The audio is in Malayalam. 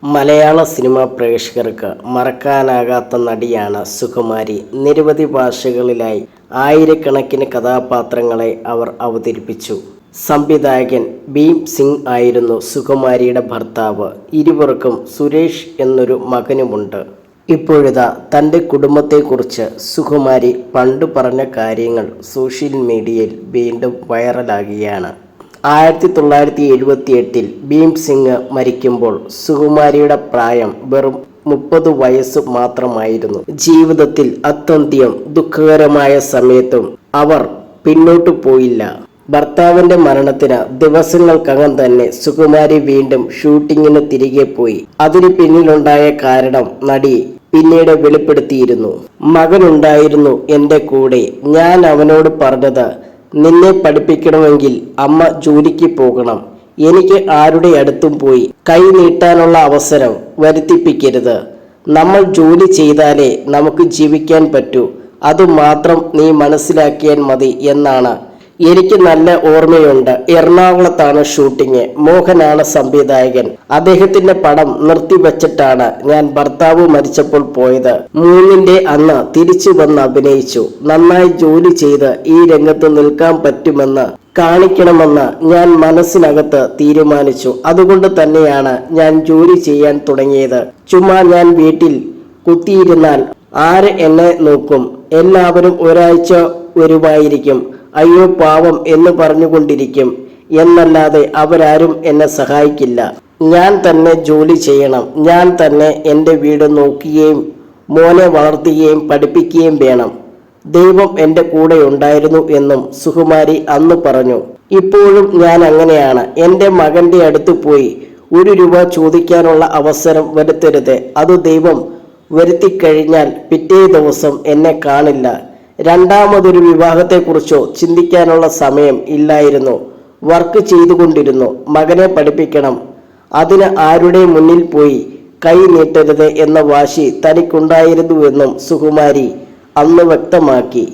മലയാള സിനിമാ പ്രേക്ഷകർക്ക് മറക്കാനാകാത്ത നടിയാണ് സുകുമാരി. നിരവധി ഭാഷകളിലായി ആയിരക്കണക്കിന് കഥാപാത്രങ്ങളെ അവർ അവതരിപ്പിച്ചു. സംവിധായകൻ ഭീം സിംഗ് ആയിരുന്നു സുകുമാരിയുടെ ഭർത്താവ്. ഇരുവർക്കും സുരേഷ് എന്നൊരു മകനുമുണ്ട്. ഇപ്പോഴിതാ തൻ്റെ കുടുംബത്തെക്കുറിച്ച് സുകുമാരി പണ്ടു പറഞ്ഞ കാര്യങ്ങൾ സോഷ്യൽ മീഡിയയിൽ വീണ്ടും വൈറലാകുകയാണ്. 1978 ഭീം സിംഗ് മരിക്കുമ്പോൾ സുകുമാരിയുടെ പ്രായം വെറും 30 വയസ്സ് മാത്രമായിരുന്നു. ജീവിതത്തിൽ അത്യന്തം ദുഃഖകരമായ സമയത്തും അവർ പിന്നോട്ടു പോയില്ല. ഭർത്താവിന്റെ മരണത്തിന് ദിവസങ്ങൾക്കകം തന്നെ സുകുമാരി വീണ്ടും ഷൂട്ടിങ്ങിന് തിരികെ പോയി. അതിന് പിന്നിലുണ്ടായ കാരണം നടി പിന്നീട് വെളിപ്പെടുത്തിയിരുന്നു. മകനുണ്ടായിരുന്നു എൻ്റെ കൂടെ. ഞാൻ അവനോട് പറഞ്ഞത്, നിന്നെ പഠിപ്പിക്കണമെങ്കിൽ അമ്മ ജോലിക്ക് പോകണം. എനിക്ക് ആരുടെ അടുത്തും പോയി കൈ നീട്ടാനുള്ള അവസരം വരുത്തിപ്പിക്കരുത്. നമ്മൾ ജോലി ചെയ്താലേ നമുക്ക് ജീവിക്കാൻ പറ്റൂ. അതുമാത്രം നീ മനസ്സിലാക്കിയാൽ മതി എന്നാണ്. എനിക്ക് നല്ല ഓർമ്മയുണ്ട്. എറണാകുളത്താണ് ഷൂട്ടിങ്. മോഹനാണ് സംവിധായകൻ. അദ്ദേഹത്തിന്റെ പടം നിർത്തിവച്ചിട്ടാണ് ഞാൻ ഭർത്താവ് മരിച്ചപ്പോൾ പോയത്. 3ന്റെ അന്ന് തിരിച്ചു വന്ന് അഭിനയിച്ചു. നന്നായി ജോലി ചെയ്ത് ഈ രംഗത്ത് നിൽക്കാൻ പറ്റുമെന്ന് കാണിക്കണമെന്ന് ഞാൻ മനസ്സിനകത്ത് തീരുമാനിച്ചു. അതുകൊണ്ട് തന്നെയാണ് ഞാൻ ജോലി ചെയ്യാൻ തുടങ്ങിയത്. ചുമ്മാ ഞാൻ വീട്ടിൽ കുത്തിയിരുന്നാൽ ആര് എന്നെ നോക്കും? എല്ലാവരും ഒരാഴ്ച വരുമായിരിക്കും. അയ്യോ പാവം എന്ന് പറഞ്ഞുകൊണ്ടിരിക്കും എന്നല്ലാതെ അവരാരും എന്നെ സഹായിക്കില്ല. ഞാൻ തന്നെ ജോലി ചെയ്യണം. ഞാൻ തന്നെ എൻ്റെ വീട് നോക്കുകയും മോനെ വളർത്തുകയും പഠിപ്പിക്കുകയും വേണം. ദൈവം എൻ്റെ കൂടെ ഉണ്ടായിരുന്നു എന്നും സുകുമാരി അന്ന് പറഞ്ഞു. ഇപ്പോഴും ഞാൻ അങ്ങനെയാണ്. എൻ്റെ മകൻ്റെ അടുത്ത് പോയി 1 രൂപ ചോദിക്കാനുള്ള അവസരം വരുത്തരുത്. അത് ദൈവം വരുത്തിക്കഴിഞ്ഞാൽ പിറ്റേ ദിവസം എന്നെ കാണില്ല. രണ്ടാമതൊരു വിവാഹത്തെക്കുറിച്ചോ ചിന്തിക്കാനുള്ള സമയം ഇല്ലായിരുന്നു. വർക്ക് ചെയ്തുകൊണ്ടിരുന്നു. മകനെ പഠിപ്പിക്കണം. അതിന് ആരുടെ മുന്നിൽ പോയി കൈ നീട്ടരുത് എന്ന വാശി തനിക്കുണ്ടായിരുന്നുവെന്നും സുകുമാരി അന്ന് വ്യക്തമാക്കി.